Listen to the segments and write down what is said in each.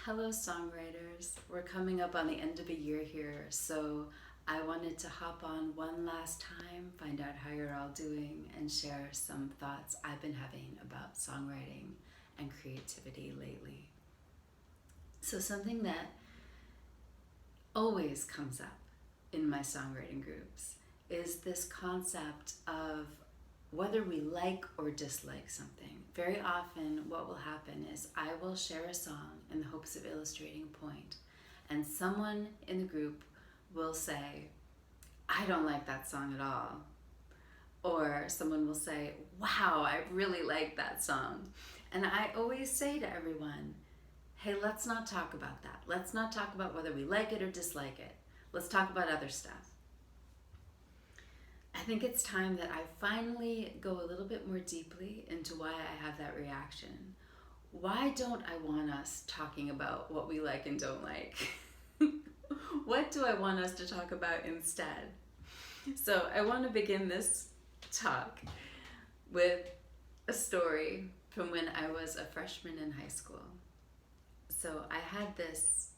Hello, songwriters. We're coming up on the end of a year here, so I wanted to hop on one last time, find out how you're all doing, and share some thoughts I've been having about songwriting and creativity lately. So, something that always comes up in my songwriting groups is this concept of whether we like or dislike something. Very often what will happen is I will share a song in the hopes of illustrating a point, and someone in the group will say, I don't like that song at all. Or someone will say, wow, I really like that song. And I always say to everyone, hey, let's not talk about that. Let's not talk about whether we like it or dislike it. Let's talk about other stuff. I think it's time that I finally go a little bit more deeply into why I have that reaction. Why don't I want us talking about what we like and don't like? What do I want us to talk about instead? So I want to begin this talk with a story from when I was a freshman in high school. So I had this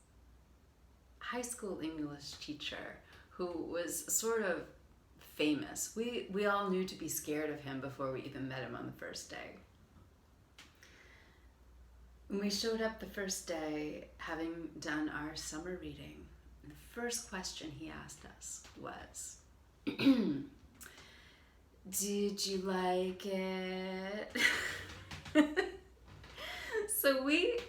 high school English teacher who was sort of famous. We all knew to be scared of him before we even met him on the first day. When we showed up the first day, having done our summer reading, the first question he asked us was, did you like it? So we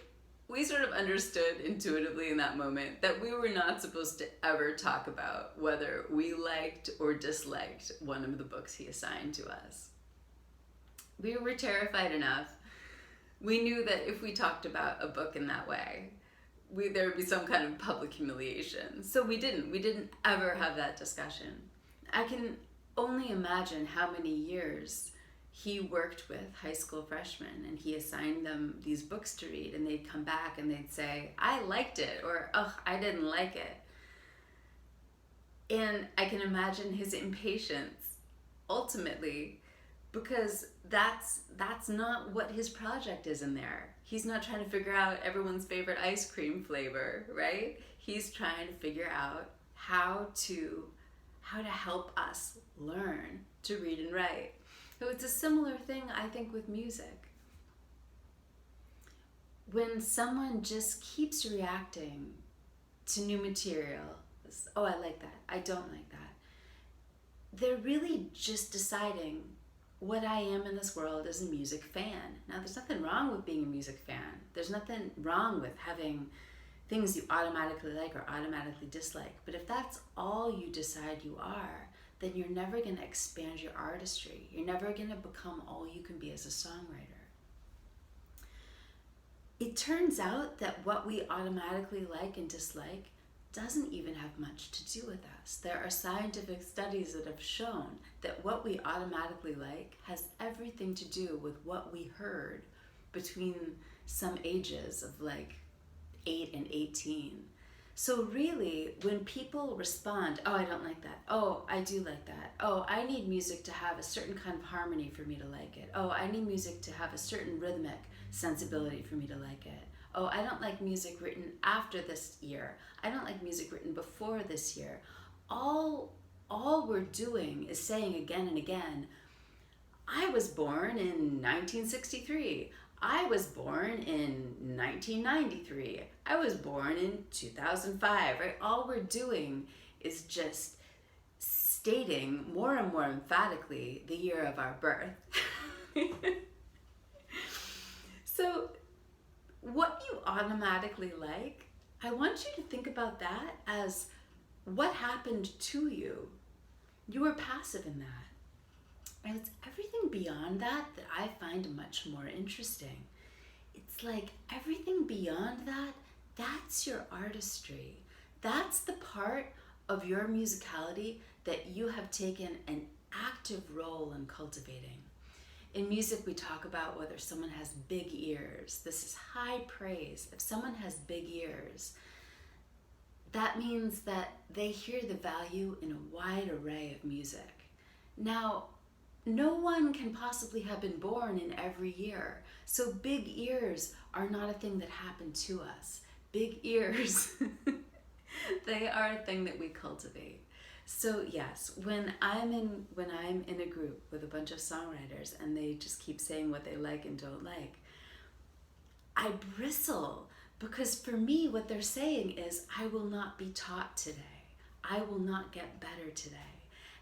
sort of understood intuitively in that moment that we were not supposed to ever talk about whether we liked or disliked one of the books he assigned to us. We were terrified enough. We knew that if we talked about a book in that way, there would be some kind of public humiliation. So we didn't ever have that discussion. I can only imagine how many years he worked with high school freshmen, and he assigned them these books to read, and they'd come back and they'd say, I liked it, or, oh, I didn't like it. And I can imagine his impatience, ultimately, because that's not what his project is in there. He's not trying to figure out everyone's favorite ice cream flavor, right? He's trying to figure out how to help us learn to read and write. So it's a similar thing, I think, with music. When someone just keeps reacting to new material, oh, I like that, I don't like that, they're really just deciding what I am in this world as a music fan. Now, there's nothing wrong with being a music fan. There's nothing wrong with having things you automatically like or automatically dislike. But if that's all you decide you are, then you're never going to expand your artistry. You're never going to become all you can be as a songwriter. It turns out that what we automatically like and dislike doesn't even have much to do with us. There are scientific studies that have shown that what we automatically like has everything to do with what we heard between some ages of like 8 and 18. So really, when people respond, oh, I don't like that. Oh, I do like that. Oh, I need music to have a certain kind of harmony for me to like it. Oh, I need music to have a certain rhythmic sensibility for me to like it. Oh, I don't like music written after this year. I don't like music written before this year. All we're doing is saying again and again, I was born in 1963. I was born in 1993. I was born in 2005, right? All we're doing is just stating more and more emphatically the year of our birth. So what you automatically like, I want you to think about that as what happened to you. You were passive in that. And it's everything beyond that I find much more interesting. It's like everything beyond that, that's your artistry. That's the part of your musicality that you have taken an active role in cultivating. In music, we talk about whether someone has big ears. This is high praise. If someone has big ears, that means that they hear the value in a wide array of music. Now, no one can possibly have been born in every year, so big ears are not a thing that happened to us. big ears. They are a thing that we cultivate. So yes, when I'm in a group with a bunch of songwriters and they just keep saying what they like and don't like, I bristle, because for me what they're saying is, I will not be taught today. I will not get better today.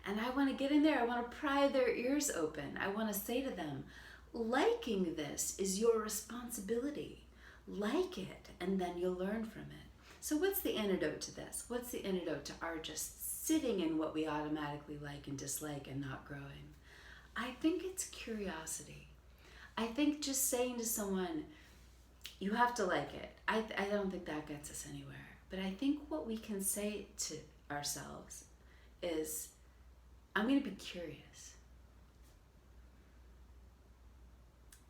And I want to get in there. I want to pry their ears open. I want to say to them, liking this is your responsibility. Like it, and then you'll learn from it. So what's the antidote to this? What's the antidote to our just sitting in what we automatically like and dislike and not growing? I think it's curiosity. I think just saying to someone, you have to like it, I don't think that gets us anywhere. But I think what we can say to ourselves is, I'm going to be curious.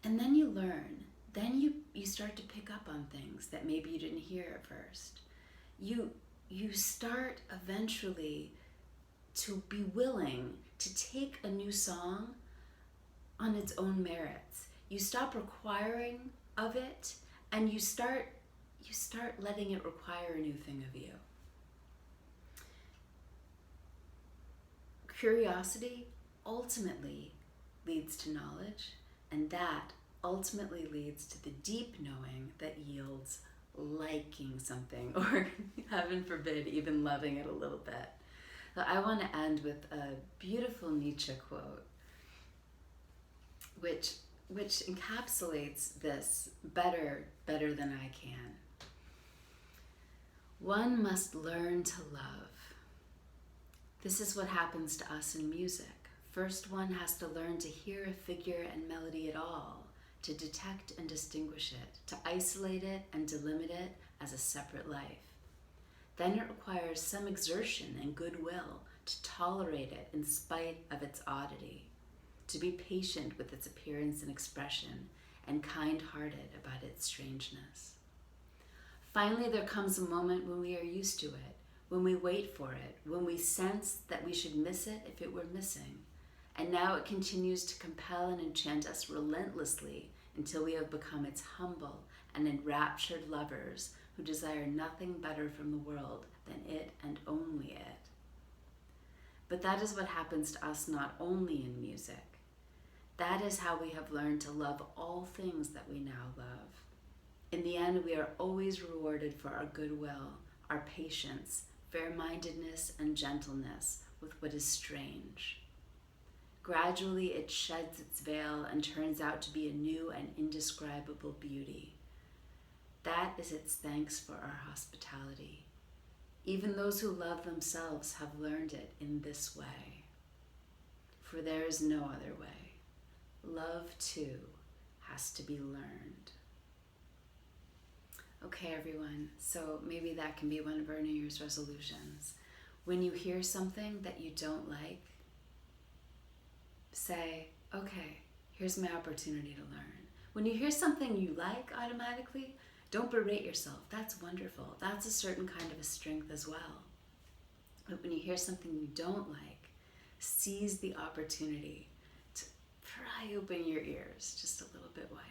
And then you learn. Then you start to pick up on things that maybe you didn't hear at first. You start eventually to be willing to take a new song on its own merits. You stop requiring of it, and you start letting it require a new thing of you. Curiosity ultimately leads to knowledge, and that ultimately leads to the deep knowing that yields liking something, or heaven forbid, even loving it a little bit. So I want to end with a beautiful Nietzsche quote, which encapsulates this better than I can. One must learn to love. This is what happens to us in music. First, one has to learn to hear a figure and melody at all, to detect and distinguish it, to isolate it and delimit it as a separate life. Then it requires some exertion and goodwill to tolerate it in spite of its oddity, to be patient with its appearance and expression, and kind-hearted about its strangeness. Finally, there comes a moment when we are used to it, when we wait for it, when we sense that we should miss it if it were missing. And now it continues to compel and enchant us relentlessly until we have become its humble and enraptured lovers who desire nothing better from the world than it and only it. But that is what happens to us not only in music. That is how we have learned to love all things that we now love. In the end, we are always rewarded for our goodwill, our patience, fair-mindedness, and gentleness with what is strange. Gradually, it sheds its veil and turns out to be a new and indescribable beauty. That is its thanks for our hospitality. Even those who love themselves have learned it in this way. For there is no other way. Love, too, has to be learned. Okay, everyone, so maybe that can be one of our New Year's resolutions. When you hear something that you don't like, say, okay, here's my opportunity to learn. When you hear something you like automatically, don't berate yourself. That's wonderful. That's a certain kind of a strength as well. But when you hear something you don't like, seize the opportunity to pry open your ears just a little bit wider.